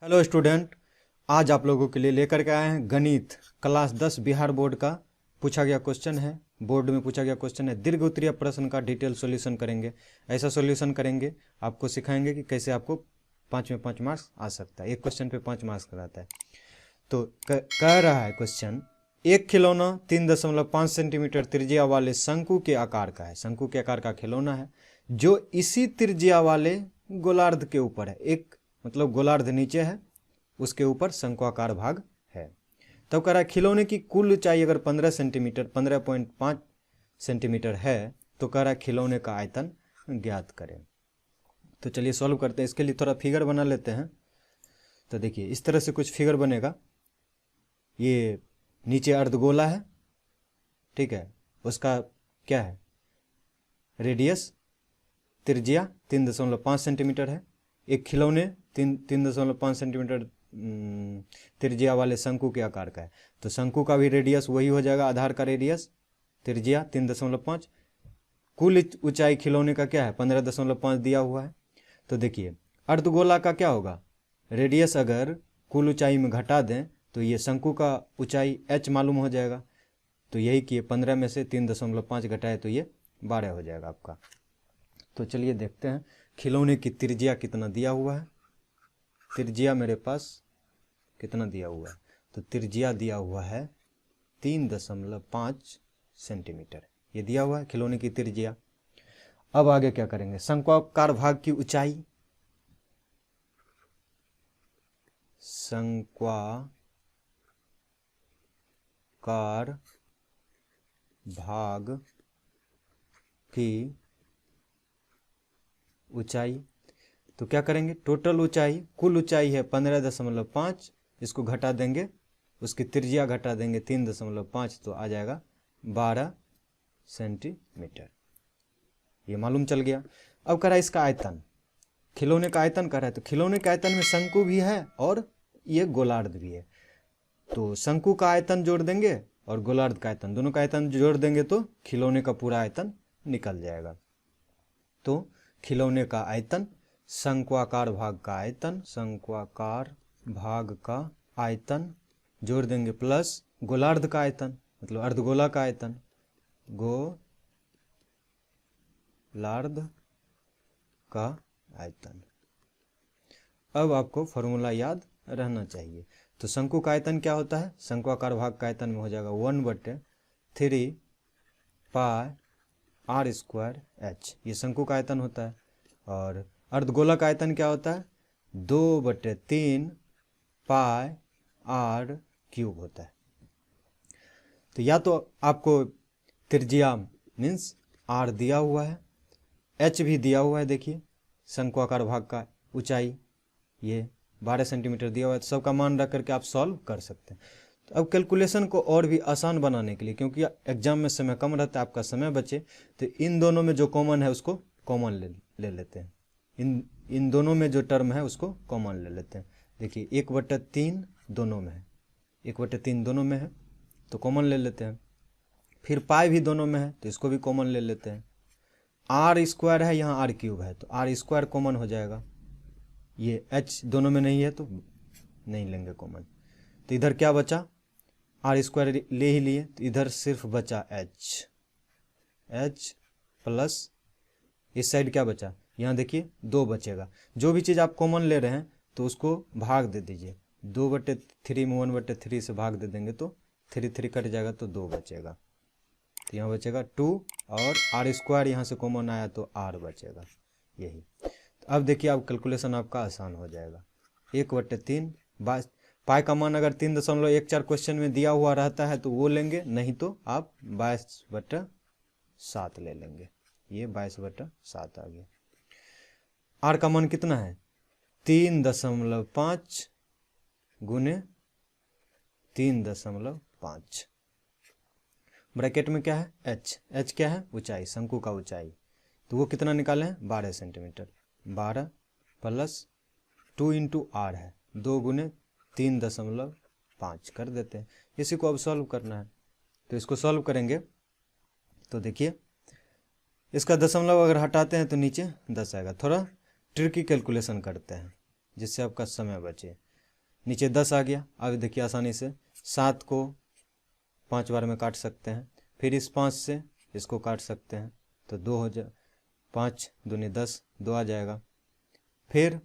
Hello student, आज आप लोगों के लिए लेकर के आए हैं गणित क्लास 10 बिहार बोर्ड का पूछा गया क्वेश्चन है। बोर्ड में पूछा गया क्वेश्चन है, दीर्घ उत्तरीय प्रश्न का डिटेल सॉल्यूशन करेंगे। ऐसा सॉल्यूशन करेंगे, आपको सिखाएंगे कि कैसे आपको 5 में 5 मार्क्स आ सकता है। एक क्वेश्चन पे 5 मार्क्स कराता है। तो कह रहा है क्वेश्चन, एक खिलौना 3.5 सेंटीमीटर त्रिज्या वाले शंकु के आकार का है। शंकु के आकार का खिलौना है जो इसी त्रिज्या वाले गोलार्ध के ऊपर है। एक मतलब गोलार्ध नीचे है, उसके ऊपर शंक्वाकार भाग है। तब कह रहा है खिलौने की कुल ऊंचाई अगर 15 सेंटीमीटर 15.5 सेंटीमीटर है तो कह रहा है खिलौने का आयतन ज्ञात करें। तो चलिए सॉल्व करते हैं। इसके लिए थोड़ा फिगर बना लेते हैं। तो देखिए इस तरह से कुछ फिगर बनेगा। ये नीचे अर्धगोला है, ठीक है, उसका क्या है रेडियस त्रिज्या 3.5 सेंटीमीटर है। एक खिलौने 3.5 सेंटीमीटर त्रिज्या वाले शंकु के आकार का है, तो शंकु का भी रेडियस वही हो जाएगा, आधार का रेडियस त्रिज्या 3.5। कुल ऊंचाई खिलौने का क्या है 15.5 दिया हुआ है। तो देखिए अर्धगोला का क्या होगा, रेडियस अगर कुल ऊंचाई में घटा दें तो ये शंकु का ऊंचाई h मालूम हो जाएगा। तो यही कि 15 में से 3.5 घटाए तो ये 12 हो जाएगा आपका। तो चलिए देखते हैं खिलौने की त्रिज्या कितना दिया हुआ है। त्रिज्या मेरे पास कितना दिया हुआ है, तो त्रिज्या दिया हुआ है 3.5 सेंटीमीटर, ये दिया हुआ है खिलौने की त्रिज्या। अब आगे क्या करेंगे, शंक्वाकार भाग की ऊंचाई, शंक्वाकार भाग की ऊंचाई। तो क्या करेंगे, टोटल ऊंचाई कुल ऊंचाई है 15.5, इसको घटा देंगे, उसकी त्रिज्या घटा देंगे 3.5, तो आ जाएगा 12 सेंटीमीटर। ये मालूम चल गया। अब कह रहा है इसका आयतन, खिलौने का आयतन कह रहा है। तो खिलौने के आयतन में शंकु भी है और ये गोलार्ध भी है। तो शंकु का आयतन जोड़ देंगे और गोलार्ध का आयतन, दोनों का आयतन जोड़ देंगे तो खिलौने का पूरा आयतन निकल जाएगा। तो खिलौने का आयतन शंक्वाकार भाग का आयतन, शंक्वाकार भाग का आयतन जोड़ देंगे प्लस गोलार्ध का आयतन मतलब अर्धगोला का आयतन, गोलार्ध का आयतन। अब आपको फॉर्मूला याद रहना चाहिए। तो शंकु का आयतन क्या होता है, शंक्वाकार भाग का आयतन में हो जाएगा 1/3 पाई r स्क्वायर h, ये शंकु का आयतन होता है। और अर्धगोला का आयतन क्या होता है, 2/3 पाई r क्यूब होता है। तो या तो आपको त्रिज्या मीन्स r दिया हुआ है, h भी दिया हुआ है। देखिए शंक्वाकार भाग का ऊंचाई ये 12 सेंटीमीटर दिया हुआ है, तो सबका मान रख करके आप सॉल्व कर सकते हैं। तो अब कैलकुलेशन को और भी आसान बनाने के लिए, क्योंकि एग्जाम में समय कम रहता है, आपका समय बचे, तो इन दोनों में जो कॉमन है उसको कॉमन ले लेते हैं। इन दोनों में जो टर्म है उसको कॉमन ले लेते हैं। देखिए 1/3 दोनों में है, 1/3 दोनों में है तो कॉमन ले लेते हैं। फिर पाई भी दोनों में है तो इसको भी कॉमन ले लेते हैं। r स्क्वायर है, यहाँ r क्यूब है, तो r स्क्वायर कॉमन हो जाएगा। ये h दोनों में नहीं है तो नहीं लेंगे कॉमन। तो इधर क्या बचा, r स्क्वायर ले ही लिए, तो इधर सिर्फ बचा h प्लस इस साइड क्या बचा, यहाँ देखिए 2 बचेगा। जो भी चीज़ आप कॉमन ले रहे हैं तो उसको भाग दे दीजिए, 2/3 में 1/3 से भाग दे देंगे तो 3 कट जाएगा तो 2 बचेगा। तो यहाँ बचेगा 2 और r स्क्वायर यहाँ से कॉमन आया तो r बचेगा, यही। तो अब देखिए अब कैलकुलेशन आपका आसान हो जाएगा। 1/3 पाई का मान अगर 3.14 क्वेश्चन में दिया हुआ रहता है तो वो लेंगे, नहीं तो आप 22/7 ले लेंगे। ये 22/7 आ गया। r का मान कितना है 3.5 गुने 3.5, ब्रैकेट में क्या है h क्या है ऊंचाई, शंकु का ऊंचाई, तो वो कितना निकाले हैं 12 सेंटीमीटर। 12 प्लस 2 × r है, 2 गुने 3.5 कर देते हैं। इसी को अब सॉल्व करना है, तो इसको सॉल्व करेंगे तो देखिए इसका दशमलव अगर हटाते हैं तो नीचे 10 आएगा। थोड़ा ट्रिकी कैलकुलेशन करते हैं जिससे आपका समय बचे। नीचे 10 आ गया। अब देखिए आसानी से 7 को 5 बार में काट सकते हैं, फिर इस 5 से इसको काट सकते हैं तो 2 हो जाए, 5 दूनी 10, 2 आ जाएगा। फिर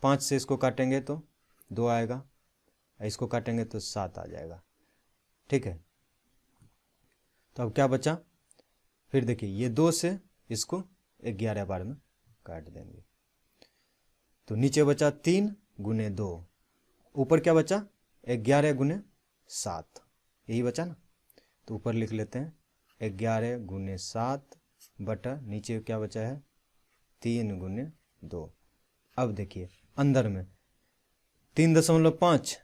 5 से इसको काटेंगे तो 2 आएगा, इसको काटेंगे तो 7 आ जाएगा। ठीक है, तो अब क्या बचा, फिर देखिए ये 2 से इसको 11 बार में काट देंगे तो नीचे बचा 3 गुने 2, ऊपर क्या बचा 11 गुने 7, यही बचा ना। तो ऊपर लिख लेते हैं 11 गुने 7 बटा नीचे क्या बचा है 3 गुने 2। अब देखिए अंदर में 3.5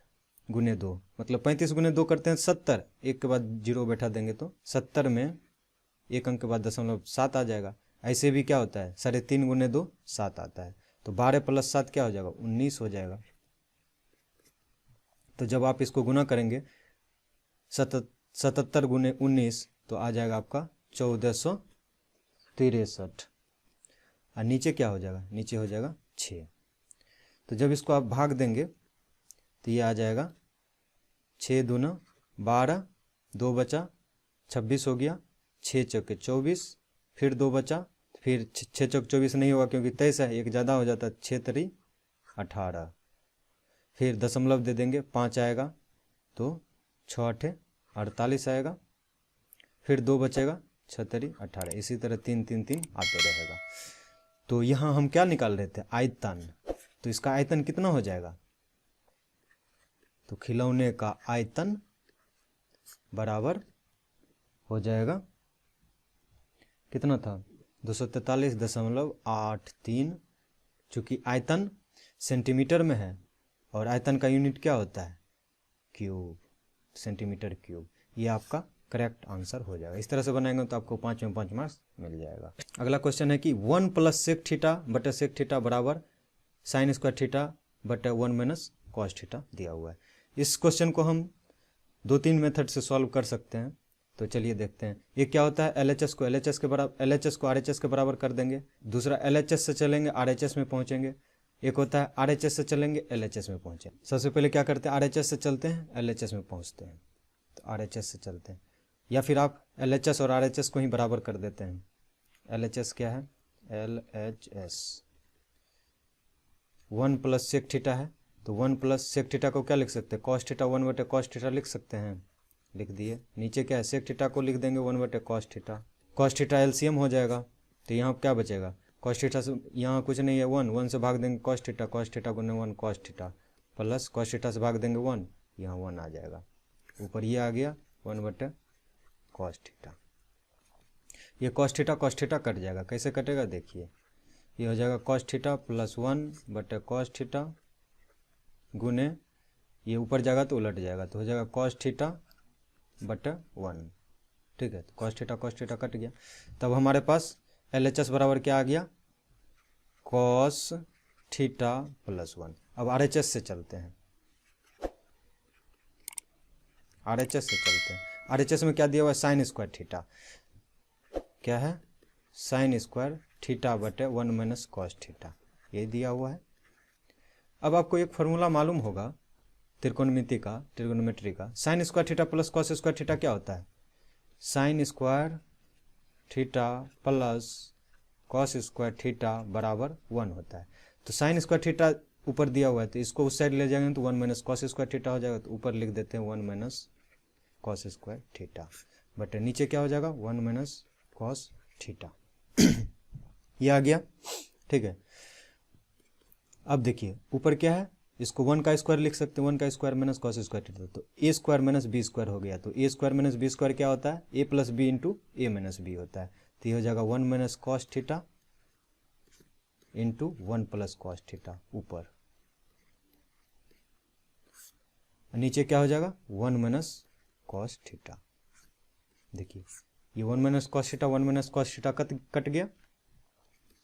गुने 2 मतलब 35 गुने 2 करते हैं 70, एक के बाद 0 बैठा देंगे तो 70 में एक अंक के बाद 0.7 आ जाएगा। ऐसे भी क्या होता है 3.5 गुने 2 7 आता है, तो 12 + 7 क्या हो जाएगा 19 हो जाएगा। तो जब आप इसको गुना करेंगे 77 गुने 19 तो आ जाएगा आपका 1463। और नीचे क्या हो जाएगा, नीचे हो जाएगा 6। तो जब इसको आप भाग देंगे तो ये आ जाएगा 6 दूना 12, 2 बचा 26 हो गया, 6 चौके 24, फिर 2 बचा, फिर 6 चौक 24 नहीं होगा क्योंकि 23 है, एक ज़्यादा हो जाता है, 6 3 18, फिर दशमलव दे देंगे 5 आएगा तो 6 8 48 आएगा, फिर 2 बचेगा 6 3 18, इसी तरह 3 3 3 आते रहेगा। तो यहाँ हम क्या निकाल रहे थे आयतन, तो इसका आयतन कितना हो जाएगा, तो खिलौने का आयतन बराबर हो जाएगा कितना था 243.83, चूँकि आयतन सेंटीमीटर में है और आयतन का यूनिट क्या होता है क्यूब, सेंटीमीटर क्यूब। ये आपका करेक्ट आंसर हो जाएगा। इस तरह से बनाएंगे तो आपको 5 में 5 मार्क्स मिल जाएगा। अगला क्वेश्चन है कि 1 + सेक थीटा बटा सेक थीटा बराबर साइन स्क्वायर थीटा बटा 1 - कॉस थीटा दिया हुआ है। इस क्वेश्चन को हम 2-3 मेथड से सॉल्व कर सकते हैं। तो चलिए देखते हैं। एक क्या होता है LHS को RHS के बराबर कर देंगे, दूसरा LHS से चलेंगे RHS में पहुंचेंगे, एक होता है RHS से चलेंगे LHS में पहुंचेंगे। सबसे पहले क्या करते हैं RHS से चलते हैं LHS में पहुंचते हैं, तो RHS से चलते हैं, या फिर आप LHS और RHS को ही बराबर कर देते हैं। LHS क्या है LHS 1 + सेक थीटा है, तो 1 + सेक थीटा को क्या लिख सकते हैं कॉस थीटा 1/cos थीटा लिख सकते हैं, लिख दिए। नीचे क्या है सेक थीटा को लिख देंगे 1/cos theta, cos theta LCM हो जाएगा तो यहाँ क्या बचेगा कॉस थीटा से, यहाँ कुछ नहीं है 1 से भाग देंगे कॉस थीटा गुने 1 cos theta plus cos theta से भाग देंगे 1, यहाँ 1 आ जाएगा, ऊपर ये आ गया 1/cos थीटा। ये कॉस थीटा कट जाएगा, कैसे कटेगा देखिए, ये हो जाएगा cos थीटा + 1/cos थीटा गुने ये ऊपर जाएगा तो उलट जाएगा तो हो जाएगा cos थीटा बटा 1। ठीक है, तो cos थीटा कट गया। तब हमारे पास LHS बराबर क्या आ गया cos थीटा + 1। अब RHS से चलते हैं, RHS में क्या दिया हुआ है साइन स्क्वायर थीटा, क्या है साइन स्क्वायर थीटा बटे 1 - कॉस थीटा, ये दिया हुआ है। अब आपको एक फार्मूला मालूम होगा ट्रिग्नोमेट्री का, sine square theta plus cos square theta क्या होता है, sine square theta plus cos square theta बराबर 1 होता है। तो साइन स्क्वायर थीटा ऊपर दिया हुआ है तो इसको उस साइड ले जाएंगे तो 1 - कॉस स्क्वायर थीटा हो जाएगा, तो ऊपर लिख देते हैं 1 - कॉस स्क्वायर थीटा बटे नीचे क्या हो जाएगा 1 - कॉस थीटा। ये आ गया। ठीक है, अब देखिए ऊपर क्या है, इसको 1 का स्क्वायर लिख सकते हैं, 1 का स्क्वायर - कॉस स्क्वायर थीटा, तो a स्क्वायर - b स्क्वायर हो गया। तो a स्क्वायर - b स्क्वायर क्या होता है a + b × a - b होता है, तो ये हो जाएगा 1 - कॉस थीटा × 1 + कॉस थीटा ऊपर, नीचे क्या हो जाएगा 1 - कॉस थीटा। देखिए ये 1 - cos theta 1 - cos theta cut गया,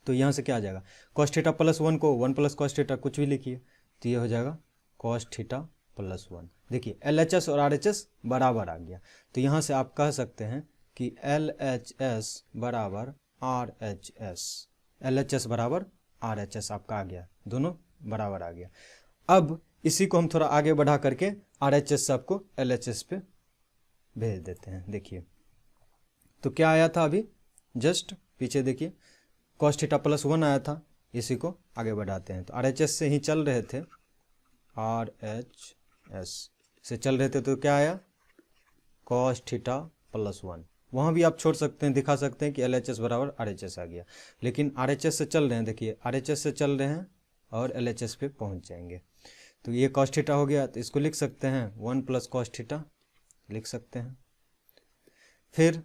तो यहाँ से क्या आ जाएगा cos थीटा + 1 को 1 + cos थीटा कुछ भी लिखिए, तो ये हो जाएगा cos थीटा + 1। देखिए LHS और RHS बराबर आ गया, तो यहाँ से आप कह सकते हैं कि LHS बराबर RHS, LHS बराबर RHS आपका आ गया, दोनों बराबर आ गया। अब इसी को हम थोड़ा आगे बढ़ा करके RHS से आपको LHS पे भेज देते हैं। देखिए तो क्या आया था अभी, जस्ट पीछे देखिए cos थीटा प्लस 1 आया था, इसी को आगे बढ़ाते हैं। तो RHS से ही चल रहे थे, RHS से चल रहे थे, तो क्या आया cos थीटा प्लस 1। वहाँ भी आप छोड़ सकते हैं, दिखा सकते हैं कि LHS बराबर RHS आ गया, लेकिन RHS से चल रहे हैं, देखिए RHS से चल रहे हैं और LHS पे पहुँच जाएंगे। तो ये cos थीटा हो गया, तो इसको लिख सकते हैं 1 प्लस cos थीटा लिख सकते हैं। फिर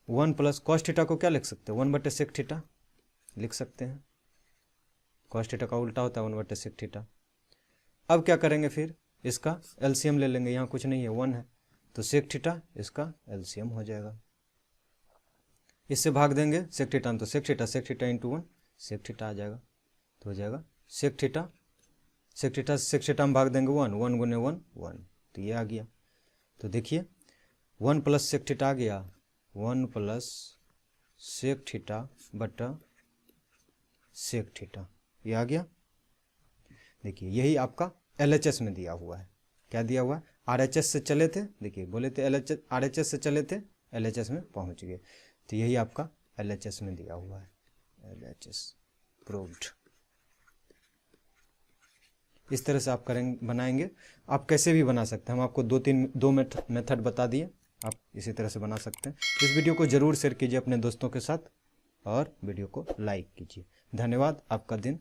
1 प्लस cos थीटा को क्या लिख सकते हैं, 1/sec थीटा लिख सकते हैं। cos थीटा का उल्टा होता है 1/sec थीटा। अब क्या करेंगे, फिर इसका LCM ले लेंगे, यहाँ कुछ नहीं है 1 है, तो sec थीटा इसका LCM हो जाएगा। इससे भाग देंगे sec थीटा, तो sec theta into 1 sec theta आ जाएगा, तो हो जाएगा sec थीटा sec थीटा में भाग देंगे 1 1 गुने 1 1, तो ये आ गया। तो देखिए 1 प्लस sec थीटा आ गया, 1 प्लस sec थीटा बटा sec थीटा, ये आ गया। देखिए यही आपका LHS में दिया हुआ है। क्या दिया हुआ है, RHS से चले थे, देखिए बोले थे RHS से चले थे, LHS में पहुंच गए, तो यही आपका LHS में दिया हुआ है, LHS प्रूव्ड। इस तरह से आप करेंगे, बनाएंगे। आप कैसे भी बना सकते हैं, हम आपको दो मेथड बता दिए, आप इसी तरह से बना सकते हैं। इस वीडियो को ज़रूर शेयर कीजिए अपने दोस्तों के साथ और वीडियो को लाइक कीजिए। धन्यवाद, आपका दिन